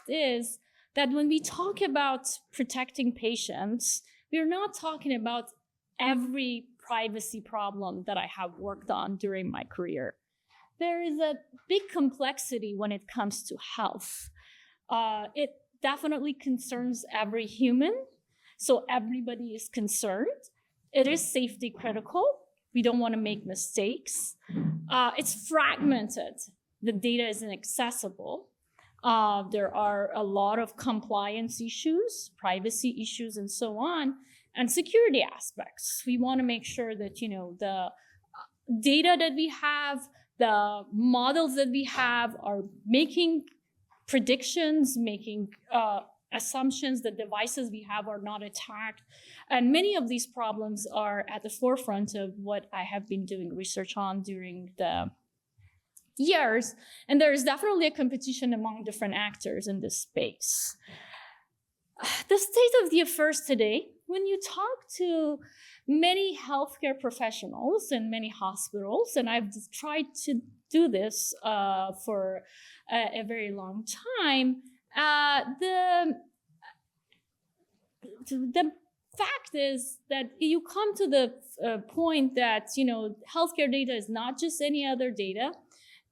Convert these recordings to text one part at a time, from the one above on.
fact is that when we talk about protecting patients, we're not talking about every privacy problem that I have worked on during my career. There is a big complexity when it comes to health. It definitely concerns every human, so everybody is concerned. It is safety critical. We don't want to make mistakes. It's fragmented. The data is inaccessible. There are a lot of compliance issues, privacy issues, and so on, and security aspects. We want to make sure that, the data that we have, the models that we have are making predictions, making assumptions that devices we have are not attacked. And many of these problems are at the forefront of what I have been doing research on during the years. And there is definitely a competition among different actors in this space. The state of the affairs today, when you talk to many healthcare professionals in many hospitals, and I've tried to do this for a very long time, the fact is that you come to the point that, healthcare data is not just any other data.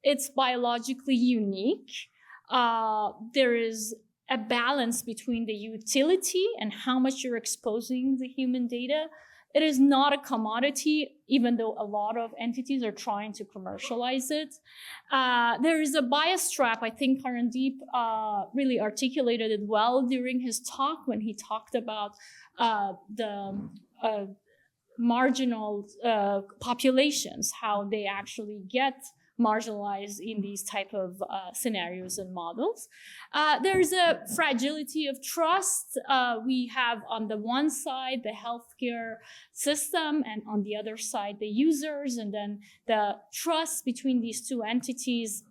It's biologically unique. There is a balance between the utility and how much you're exposing the human data. It is not a commodity, even though a lot of entities are trying to commercialize it. There is a bias trap. I think Karandeep really articulated it well during his talk when he talked about the marginal populations, how they actually get marginalized in these type of scenarios and models. There's a fragility of trust. We have on the one side the healthcare system, and on the other side the users, and then the trust between these two entities,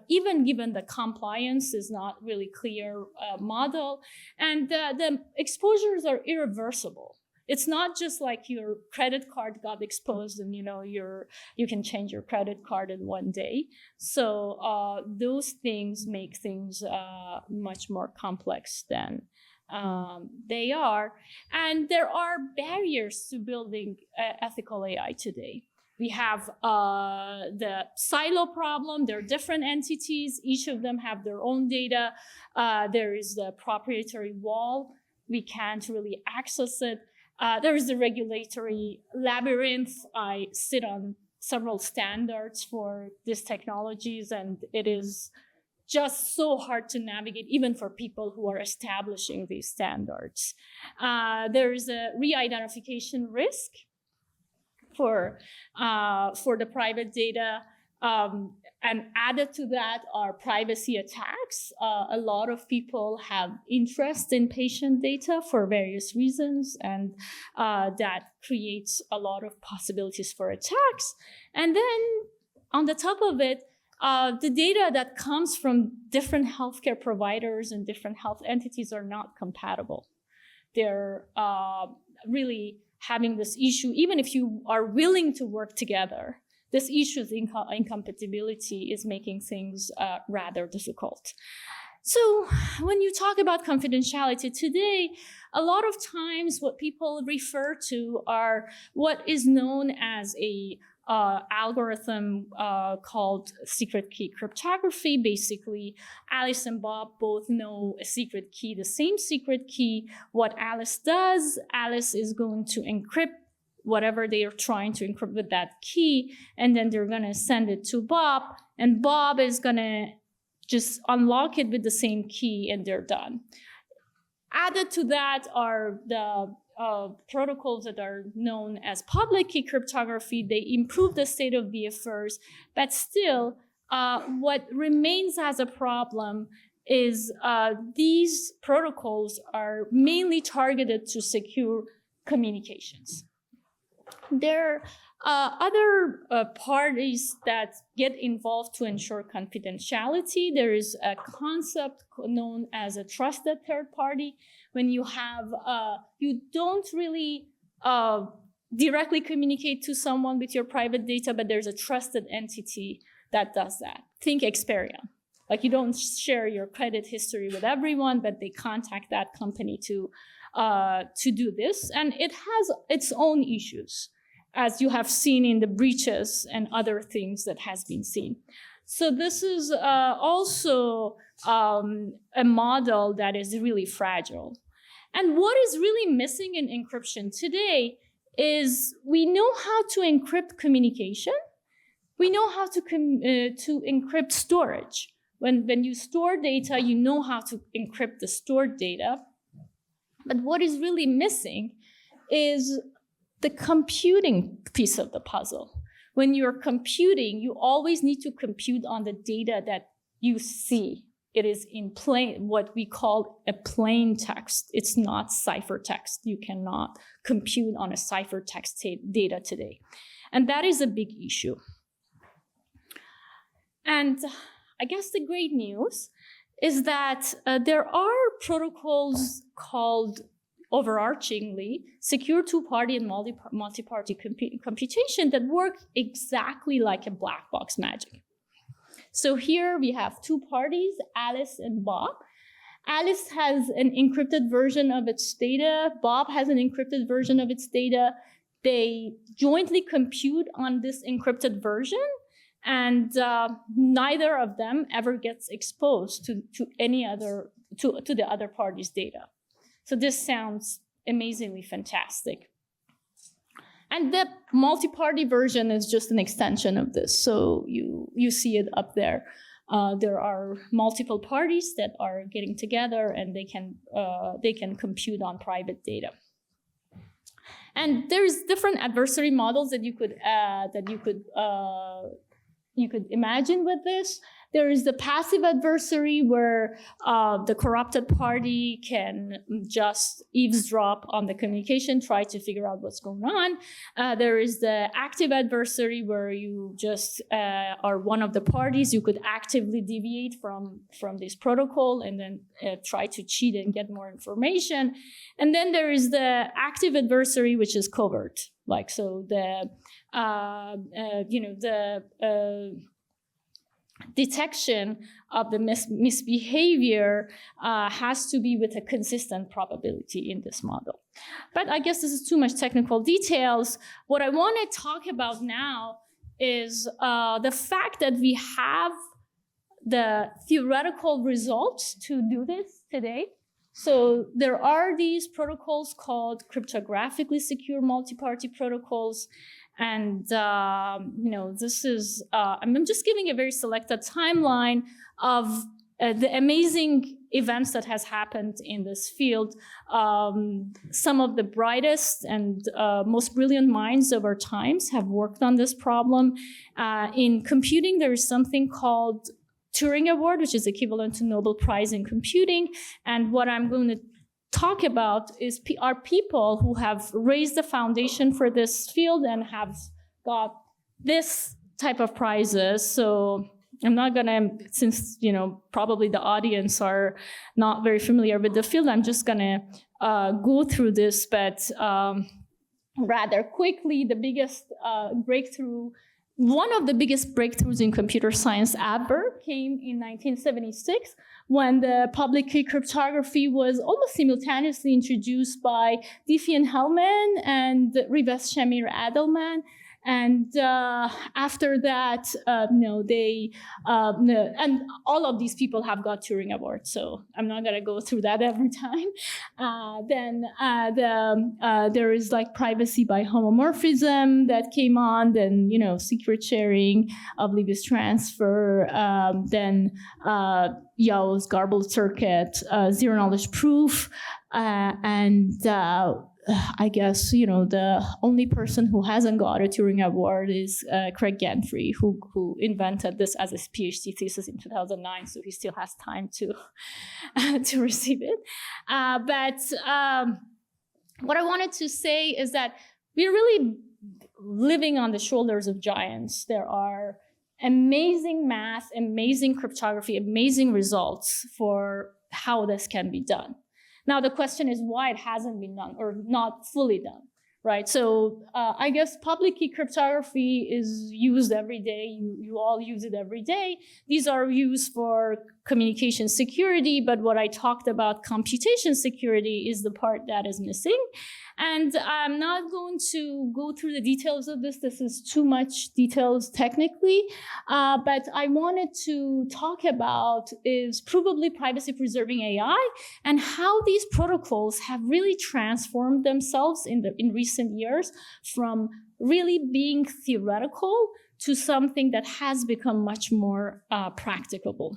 even given the compliance is not really clear model, and the exposures are irreversible. It's not just like your credit card got exposed and you can change your credit card in one day. So those things make things much more complex than they are. And there are barriers to building ethical AI today. We have the silo problem. There are different entities. Each of them have their own data. There is the proprietary wall. We can't really access it. There is the regulatory labyrinth. I sit on several standards for these technologies, and it is just so hard to navigate, even for people who are establishing these standards. There is a re-identification risk for the private data. And added to that are privacy attacks. A lot of people have interest in patient data for various reasons, and that creates a lot of possibilities for attacks. And then on the top of it, the data that comes from different healthcare providers and different health entities are not compatible. They're really having this issue, even if you are willing to work together. This issue of incompatibility is making things rather difficult. So when you talk about confidentiality today, a lot of times what people refer to are what is known as a algorithm called secret key cryptography. Basically, Alice and Bob both know a secret key, the same secret key. What Alice does, Alice is going to encrypt whatever they are trying to encrypt with that key, and then they're going to send it to Bob, and Bob is going to just unlock it with the same key, and they're done. Added to that are the protocols that are known as public key cryptography. They improve the state of the affairs, but still, what remains as a problem is these protocols are mainly targeted to secure communications. There are other parties that get involved to ensure confidentiality. There is a concept known as a trusted third party. When you have, you don't really directly communicate to someone with your private data, but there's a trusted entity that does that. Think Experian. Like you don't share your credit history with everyone, but they contact that company to do this. And it has its own issues, as you have seen in the breaches and other things that has been seen. So this is also a model that is really fragile. And what is really missing in encryption today is we know how to encrypt communication. We know how to encrypt storage. When you store data, you know how to encrypt the stored data. But what is really missing is the computing piece of the puzzle. When you're computing, you always need to compute on the data that you see. It is in plain, what we call a plain text. It's not ciphertext. You cannot compute on a ciphertext data today. And that is a big issue. And I guess the great news is that there are protocols called overarchingly secure two-party and multi-party computation that work exactly like a black box magic. So here we have two parties, Alice and Bob. Alice has an encrypted version of its data. Bob has an encrypted version of its data. They jointly compute on this encrypted version, and neither of them ever gets exposed to the other party's data. So this sounds amazingly fantastic. And the multi-party version is just an extension of this. So you see it up there. There are multiple parties that are getting together, and they can compute on private data. And there's different adversary models that you could imagine with this. There is the passive adversary, where the corrupted party can just eavesdrop on the communication, try to figure out what's going on. There is the active adversary, where you just are one of the parties. You could actively deviate from this protocol and then try to cheat and get more information. And then there is the active adversary, which is covert. Like, so the detection of the misbehavior has to be with a consistent probability in this model. But I guess this is too much technical details. What I want to talk about now is the fact that we have the theoretical results to do this today. So there are these protocols called cryptographically secure multi-party protocols. And, this is, I'm just giving a very selected timeline of the amazing events that has happened in this field. Some of the brightest and most brilliant minds of our times have worked on this problem. In computing, there is something called Turing Award, which is equivalent to Nobel Prize in computing. And what I'm going to talk about are people who have raised the foundation for this field and have got this type of prizes. So I'm not gonna, since probably the audience are not very familiar with the field, I'm just gonna go through this, but rather quickly. The biggest breakthrough, one of the biggest breakthroughs in computer science ever came in 1976, when the public key cryptography was almost simultaneously introduced by Diffie-Hellman and Rivest Shamir Adelman. And after that, and all of these people have got Turing Awards, so I'm not gonna go through that every time. There is like privacy by homomorphism that came on, then secret sharing, oblivious transfer, then Yao's garbled circuit, zero knowledge proof, and I guess, the only person who hasn't got a Turing Award is Craig Ganfrey, who invented this as a Ph.D. thesis in 2009, so he still has time to receive it. But what I wanted to say is that we're really living on the shoulders of giants. There are amazing math, amazing cryptography, amazing results for how this can be done. Now, the question is why it hasn't been done or not fully done. right? So I guess public key cryptography is used every day. You all use it every day. These are used for communication security, but what I talked about, computation security, is the part that is missing. And I'm not going to go through the details of this. This is too much details technically. But I wanted to talk about is provably privacy-preserving AI and how these protocols have really transformed themselves in recent years from really being theoretical to something that has become much more practicable.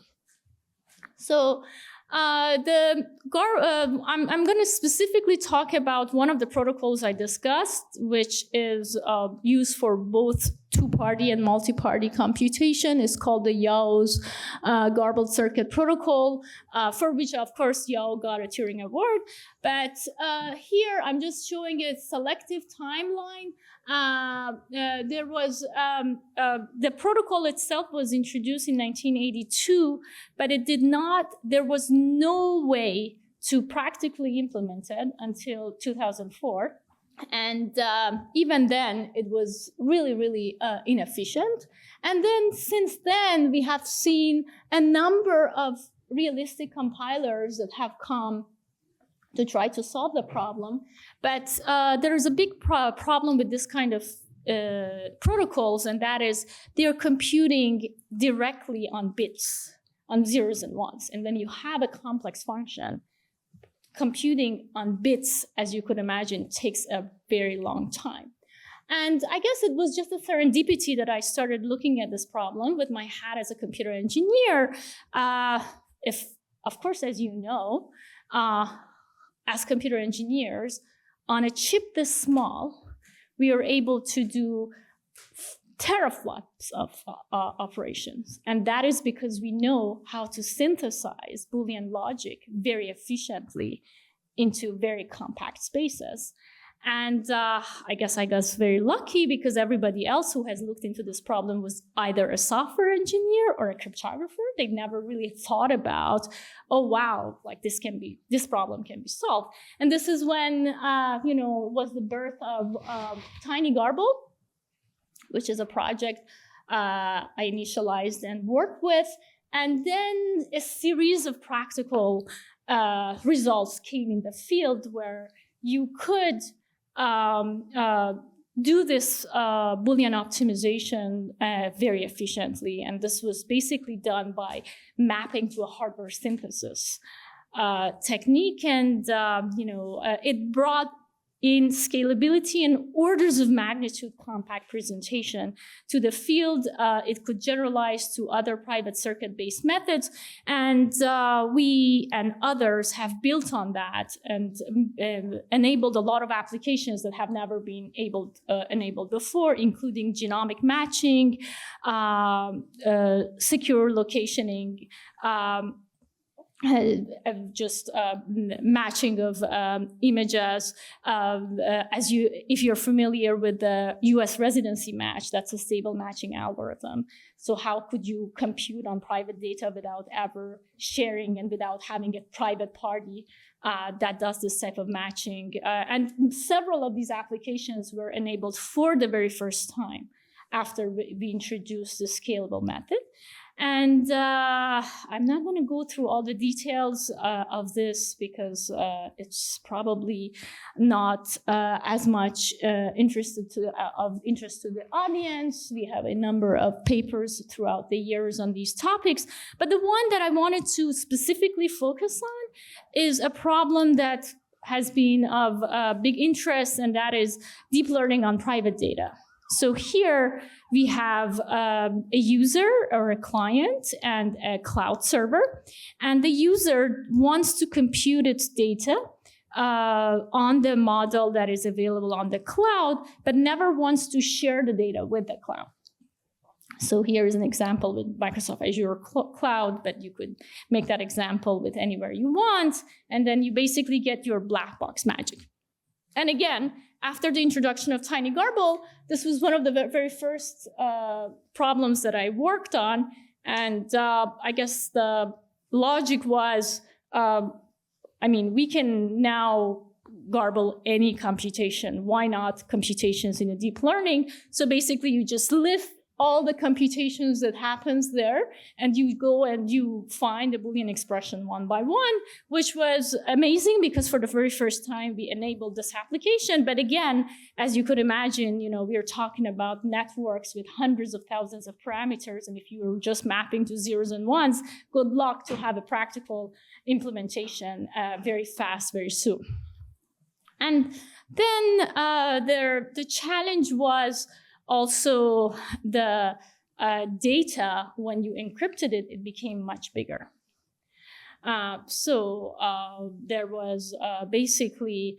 So I'm going to specifically talk about one of the protocols I discussed, which is used for both two-party and multi-party computation. It's called the Yao's garbled circuit protocol, for which, of course, Yao got a Turing Award. But here, I'm just showing a selective timeline. There was the protocol itself was introduced in 1982, but it did not. There was no way to practically implement it until 2004, and even then, it was really, really inefficient. And then, since then, we have seen a number of realistic compilers that have come to try to solve the problem. But there is a big problem with this kind of protocols, and that is they're computing directly on bits, on zeros and ones. And when you have a complex function, computing on bits, as you could imagine, takes a very long time. And I guess it was just a serendipity that I started looking at this problem with my hat as a computer engineer. Of course, as you know, as computer engineers, on a chip this small, we are able to do teraflops of operations. And that is because we know how to synthesize Boolean logic very efficiently into very compact spaces. And I guess I got very lucky because everybody else who has looked into this problem was either a software engineer or a cryptographer. They never really thought about, oh wow, like this problem can be solved. And this is when was the birth of TinyGarble, which is a project I initialized and worked with. And then a series of practical results came in the field where you could do this Boolean optimization very efficiently. And this was basically done by mapping to a hardware synthesis technique. And it brought in scalability and orders of magnitude compact presentation to the field. It could generalize to other private circuit-based methods. And we and others have built on that and enabled a lot of applications that have never been enabled before, including genomic matching, secure locationing, just matching of images. If you're familiar with the US residency match, that's a stable matching algorithm. So how could you compute on private data without ever sharing and without having a private party that does this type of matching? And several of these applications were enabled for the very first time after we introduced the scalable method. And I'm not going to go through all the details of this because it's probably not as much interest to the audience. We have a number of papers throughout the years on these topics. But the one that I wanted to specifically focus on is a problem that has been of big interest, and that is deep learning on private data. So here we have a user or a client and a cloud server. And the user wants to compute its data on the model that is available on the cloud, but never wants to share the data with the cloud. So here is an example with Microsoft Azure Cloud, but you could make that example with anywhere you want. And then you basically get your black box magic. And again, after the introduction of TinyGarble, this was one of the very first problems that I worked on. And I guess the logic was, we can now garble any computation. Why not computations in a deep learning? So basically, you just lift all the computations that happens there, and you go and you find the Boolean expression one by one, which was amazing because for the very first time we enabled this application. But again, as you could imagine, we are talking about networks with hundreds of thousands of parameters, and if you were just mapping to zeros and ones, good luck to have a practical implementation very fast, very soon. And then the challenge was also the data, when you encrypted it, it became much bigger. So there was basically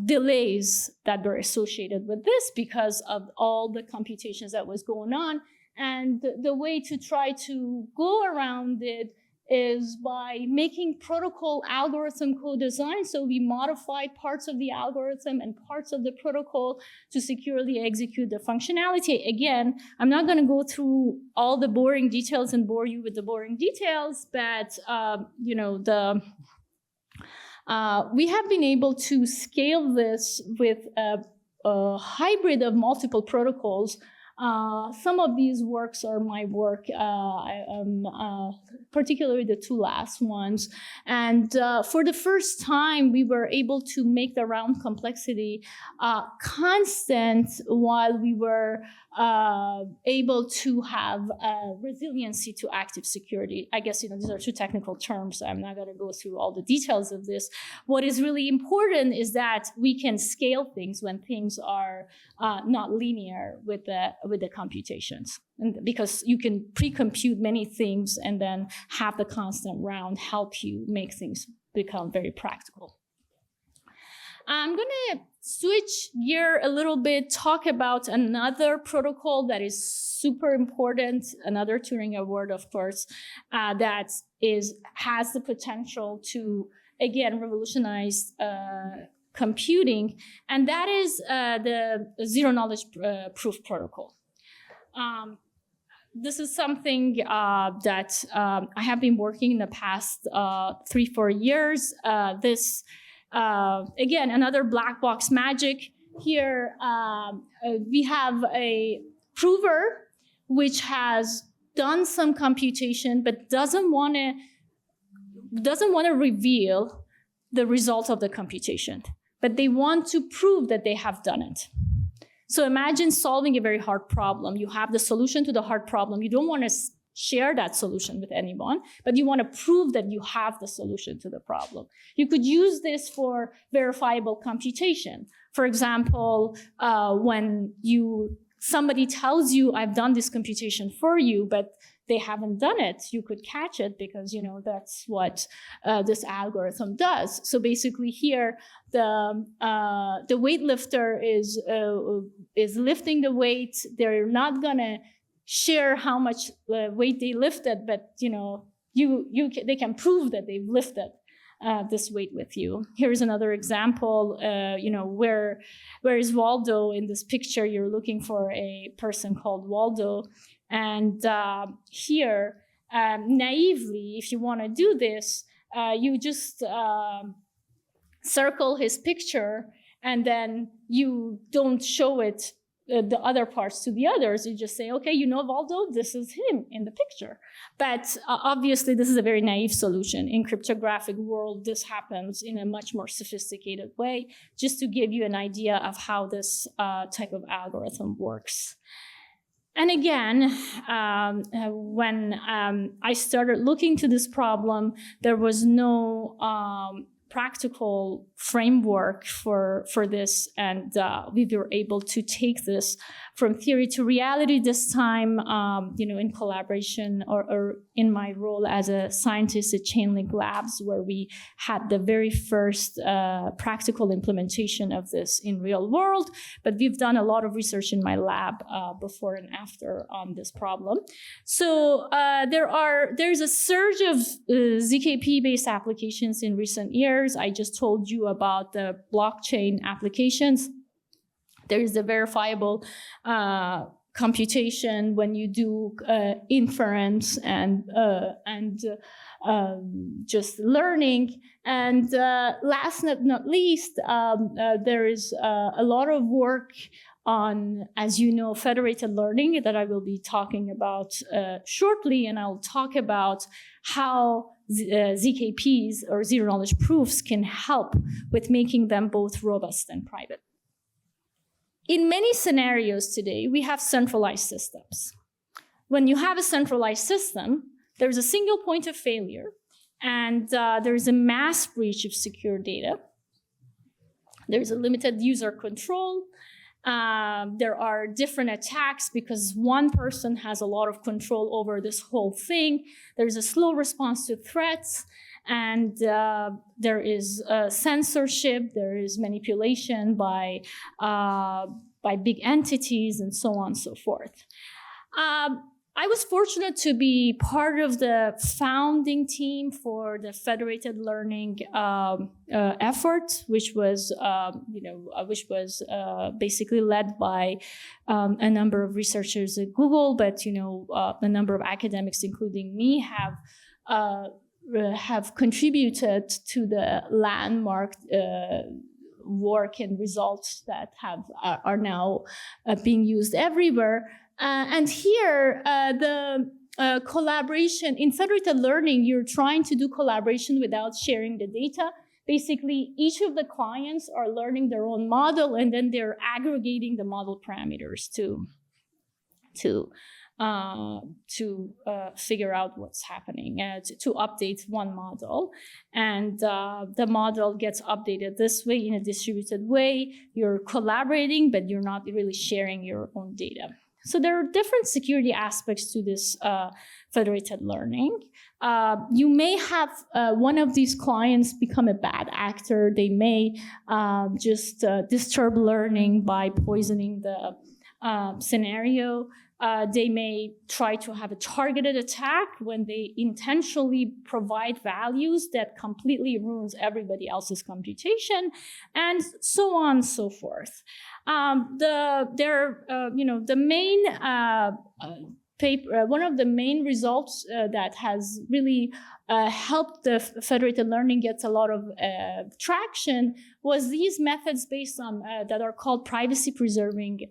delays that were associated with this because of all the computations that was going on. And the way to try to go around it is by making protocol algorithm co-design. So we modified parts of the algorithm and parts of the protocol to securely execute the functionality. Again, I'm not going to go through all the boring details and bore you with the boring details, but we have been able to scale this with a hybrid of multiple protocols. Some of these works are my work, particularly the two last ones. And for the first time, we were able to make the round complexity constant while we were able to have resiliency to active security. I guess, these are two technical terms. So I'm not going to go through all the details of this. What is really important is that we can scale things when things are not linear with the computations, and because you can pre-compute many things and then have the constant round help you make things become very practical. I'm going to switch gear a little bit, talk about another protocol that is super important, another Turing Award, of course, that has the potential to, again, revolutionize computing, and that is the zero-knowledge proof protocol. This is something that I have been working in the past 3-4 years. Again, another black box magic. Here we have a prover which has done some computation but doesn't want to reveal the result of the computation, but they want to prove that they have done it. So imagine solving a very hard problem. You have the solution to the hard problem. You don't want to share that solution with anyone, but you want to prove that you have the solution to the problem. You could use this for verifiable computation. For example, when somebody tells you, I've done this computation for you, but they haven't done it, you could catch it because that's what this algorithm does. So basically here, the weightlifter is lifting the weight. They're not gonna share how much weight they lifted, but they can prove that they've lifted this weight with you. Here's another example. Where is Waldo in this picture? You're looking for a person called Waldo. And here, naively, if you want to do this, you just circle his picture, and then you don't show it the other parts to the others. You just say, okay, Waldo, this is him in the picture. But obviously, this is a very naive solution. In cryptographic world, this happens in a much more sophisticated way, just to give you an idea of how this type of algorithm works. And again, when I started looking to this problem, there was no practical framework for this, and we were able to take this from theory to reality this time, in collaboration or in my role as a scientist at Chainlink Labs, where we had the very first practical implementation of this in real world. But we've done a lot of research in my lab before and after on this problem. So there's a surge of ZKP-based applications in recent years. I just told you about the blockchain applications. There is the verifiable computation when you do inference and just learning. And last but not least, there is a lot of work on, as you know, federated learning that I will be talking about shortly, and I'll talk about how ZKPs or zero knowledge proofs can help with making them both robust and private. In many scenarios today, we have centralized systems. When you have a centralized system, there's a single point of failure, and there's a mass breach of secure data. There's a limited user control. There are different attacks because one person has a lot of control over this whole thing. There's a slow response to threats, and there is censorship. There is manipulation by big entities, and so on and so forth. I was fortunate to be part of the founding team for the federated learning effort, which was, basically led by a number of researchers at Google, but a number of academics, including me, have contributed to the landmark work and results that are now being used everywhere. And here, the collaboration in federated learning, you're trying to do collaboration without sharing the data. Basically, each of the clients are learning their own model, and then they're aggregating the model parameters to figure out what's happening, to update one model. And the model gets updated this way in a distributed way. You're collaborating, but you're not really sharing your own data. So there are different security aspects to this federated learning. You may have one of these clients become a bad actor. They may just disturb learning by poisoning the scenario. They may try to have a targeted attack when they intentionally provide values that completely ruins everybody else's computation, and so on and so forth. The main paper, one of the main results that has really helped the federated learning get a lot of traction was these methods based on that are called privacy-preserving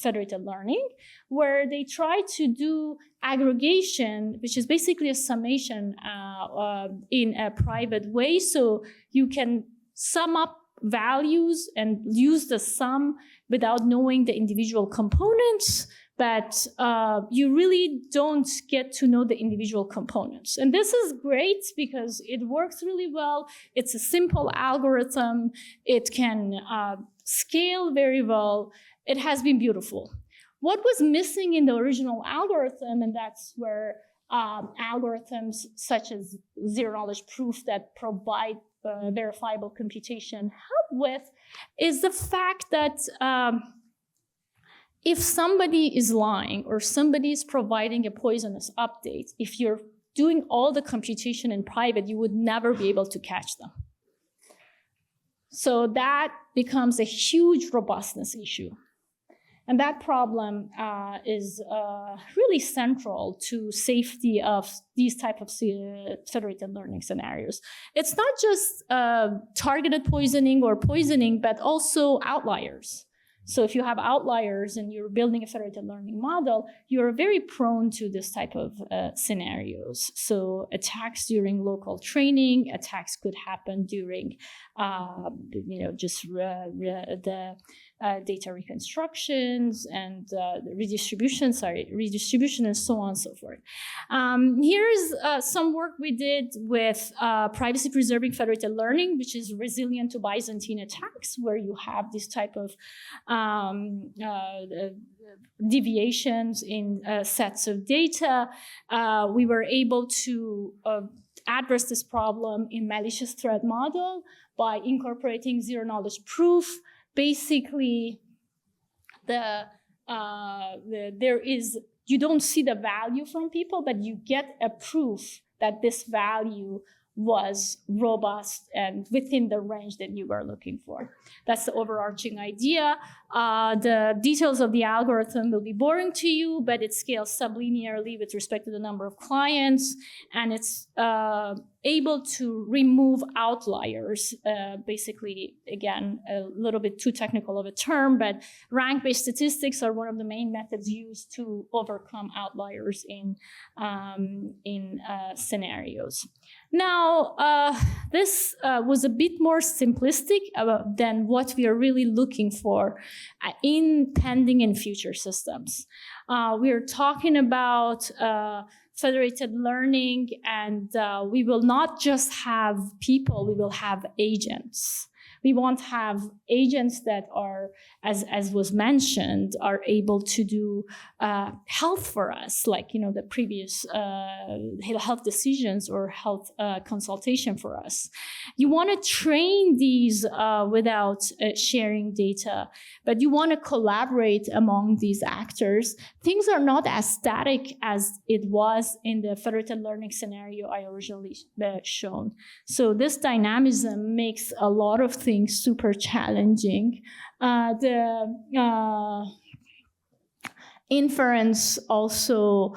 federated learning, where they try to do aggregation, which is basically a summation in a private way, so you can sum up values and use the sum without knowing the individual components, but you really don't get to know the individual components. And this is great because it works really well. It's a simple algorithm. It can scale very well. It has been beautiful. What was missing in the original algorithm, and that's where algorithms such as zero-knowledge proof that provide verifiable computation help with, is the fact that if somebody is lying or somebody is providing a poisonous update, if you're doing all the computation in private, you would never be able to catch them. So that becomes a huge robustness issue. And that problem is really central to safety of these type of federated learning scenarios. It's not just targeted poisoning or poisoning, but also outliers. So if you have outliers and you're building a federated learning model, you're very prone to this type of scenarios. So attacks during local training, attacks could happen during, the data reconstructions and redistribution and so on and so forth. Here's some work we did with privacy-preserving federated learning, which is resilient to Byzantine attacks, where you have this type of deviations in sets of data. We were able to address this problem in malicious threat model by incorporating zero-knowledge proof. Basically, you don't see the value from people, but you get a proof that this value was robust and within the range that you were looking for. That's the overarching idea. The details of the algorithm will be boring to you, but it scales sublinearly with respect to the number of clients, and it's able to remove outliers. Basically, again, a little bit too technical of a term, but rank-based statistics are one of the main methods used to overcome outliers in scenarios. Now, this was a bit more simplistic than what we are really looking for in pending and future systems. We are talking about federated learning, and we will not just have people, we will have agents. We want to have agents that are, as was mentioned, are able to do health for us, like the previous health decisions or health consultation for us. You want to train these without sharing data, but you want to collaborate among these actors. Things are not as static as it was in the federated learning scenario I originally shown. So this dynamism makes a lot of things super challenging. The inference also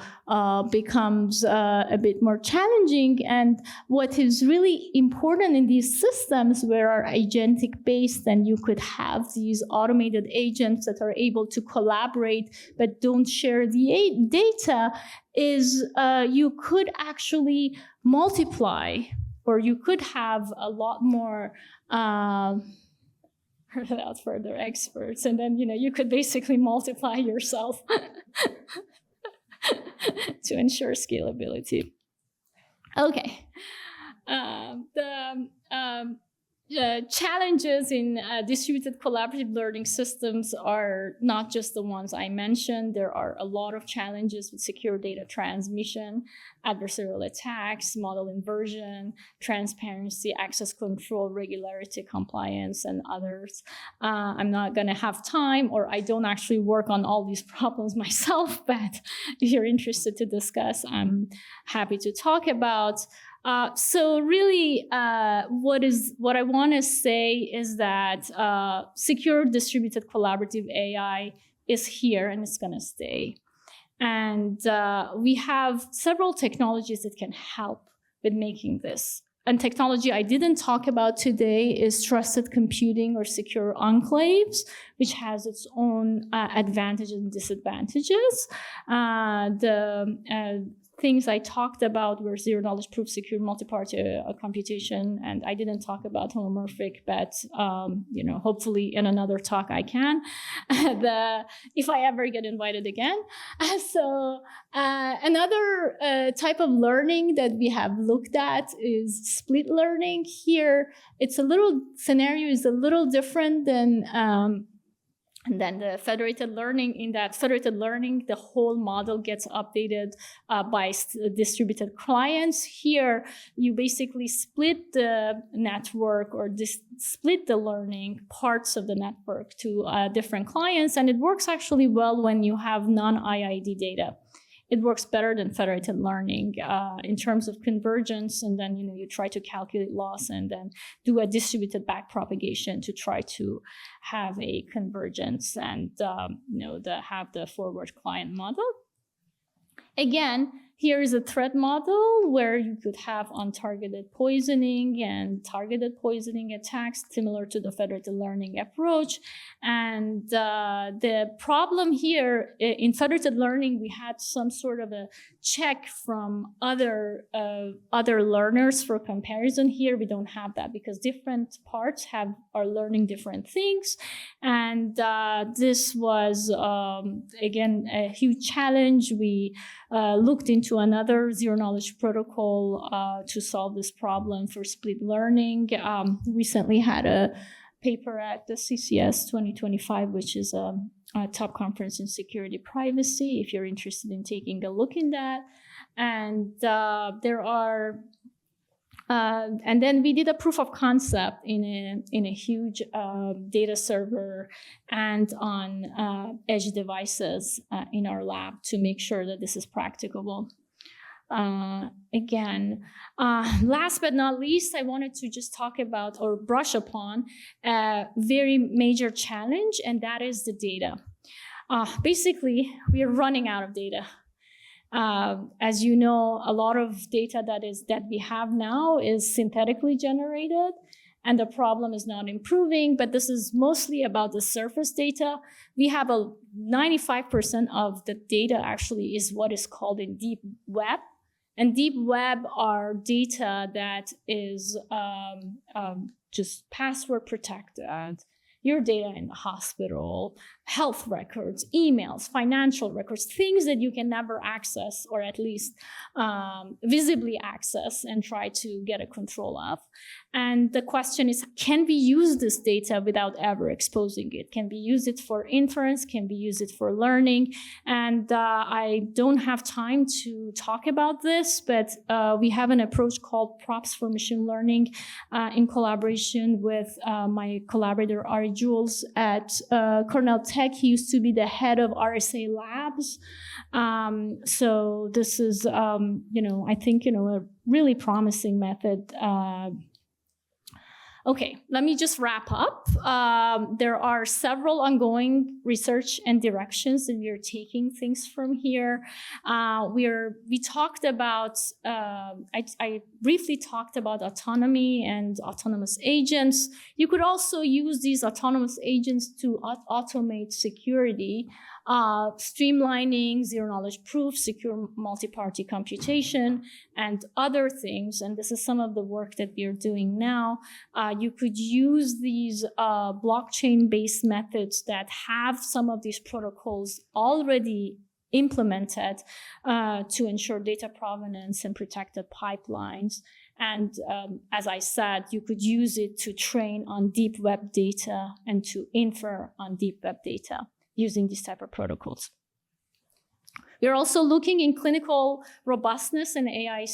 becomes a bit more challenging. And what is really important in these systems where are agentic based, and you could have these automated agents that are able to collaborate but don't share the data, is you could actually multiply, or you could have a lot more without further experts, and then you could basically multiply yourself to ensure scalability. Okay, the challenges in distributed collaborative learning systems are not just the ones I mentioned. There are a lot of challenges with secure data transmission, adversarial attacks, model inversion, transparency, access control, regularity, compliance, and others. I'm not going to have time, or I don't actually work on all these problems myself, but if you're interested to discuss, I'm happy to talk about. So really, what I want to say is that secure distributed collaborative AI is here and it's going to stay. And we have several technologies that can help with making this. And technology I didn't talk about today is trusted computing or secure enclaves, which has its own advantages and disadvantages. Things I talked about were zero-knowledge proof, secure multi-party computation, and I didn't talk about homomorphic, but hopefully in another talk I can, if I ever get invited again. So another type of learning that we have looked at is split learning. Here, scenario is a little different than the federated learning. In that federated learning, the whole model gets updated by distributed clients. Here, you basically split the network or split the learning parts of the network to different clients, and it works actually well when you have non-IID data. It works better than federated learning in terms of convergence, and then you try to calculate loss and then do a distributed backpropagation to try to have a convergence and have the forward client model. Again, here is a threat model where you could have untargeted poisoning and targeted poisoning attacks similar to the federated learning approach. And the problem here in federated learning, we had some sort of a check from other learners for comparison. Here, we don't have that because different parts are learning different things. And this was, again, a huge challenge. We looked into another zero-knowledge protocol to solve this problem for split learning. Recently had a paper at the CCS 2025, which is a top conference in security privacy, if you're interested in taking a look in that. And there are and then we did a proof of concept in a huge data server and on edge devices in our lab to make sure that this is practicable. again. Last but not least, I wanted to just talk about or brush upon a very major challenge, and that is the data. Basically, we are running out of data. As you know, a lot of data that we have now is synthetically generated, and the problem is not improving, but this is mostly about the surface data. We have 95% of the data actually is what is called in deep web. And deep web are data that is just password protected. Your data in the hospital, health records, emails, financial records, things that you can never access, or at least visibly access and try to get a control of. And the question is, can we use this data without ever exposing it? Can we use it for inference? Can we use it for learning? And I don't have time to talk about this, but we have an approach called props for machine learning in collaboration with my collaborator, Ari Jules at Cornell Tech. He used to be the head of RSA Labs. So this is, I think, a really promising method. Okay, let me just wrap up. There are several ongoing research and directions that we are taking things from here. We talked about, I briefly talked about autonomy and autonomous agents. You could also use these autonomous agents to automate security, streamlining zero-knowledge proof, secure multi-party computation, and other things. And this is some of the work that we are doing now. You could use these blockchain-based methods that have some of these protocols already implemented to ensure data provenance and protected pipelines. And as I said, you could use it to train on deep web data and to infer on deep web data using these type of protocols. We're also looking in clinical robustness and AI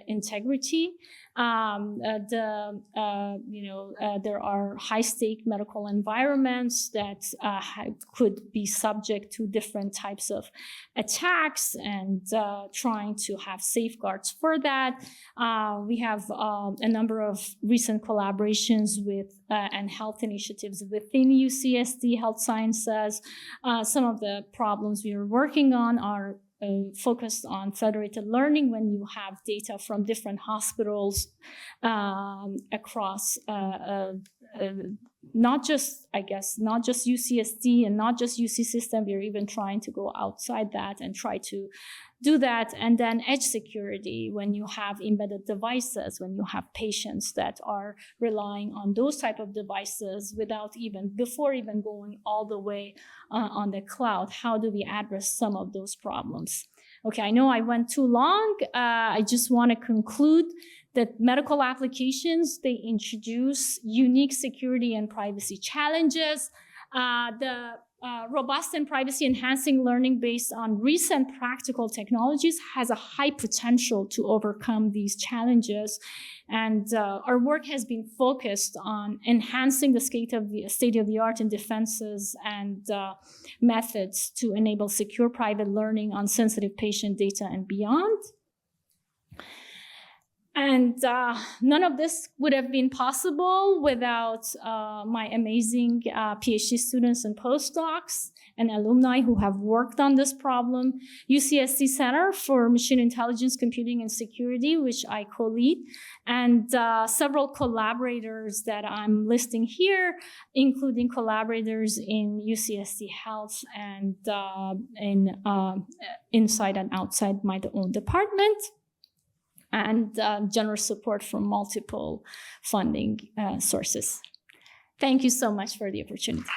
integrity. There are high-stake medical environments that could be subject to different types of attacks, and trying to have safeguards for that. We have a number of recent collaborations with and health initiatives within UCSD Health Sciences. Some of the problems we are working on are focused on federated learning, when you have data from different hospitals across not just UCSD and not just UC system. We're even trying to go outside that and try to do that. And then edge security, when you have embedded devices, when you have patients that are relying on those type of devices before even going all the way on the cloud. How do we address some of those problems? Okay, I know I went too long. I just want to conclude that medical applications, they introduce unique security and privacy challenges. The robust and privacy-enhancing learning based on recent practical technologies has a high potential to overcome these challenges. And our work has been focused on enhancing the state of the art in defenses and methods to enable secure private learning on sensitive patient data and beyond. And none of this would have been possible without my amazing PhD students and postdocs and alumni who have worked on this problem. UCSD Center for Machine Intelligence, Computing, and Security, which I co-lead, and several collaborators that I'm listing here, including collaborators in UCSD Health and inside and outside my own department, and generous support from multiple funding sources. Thank you so much for the opportunity.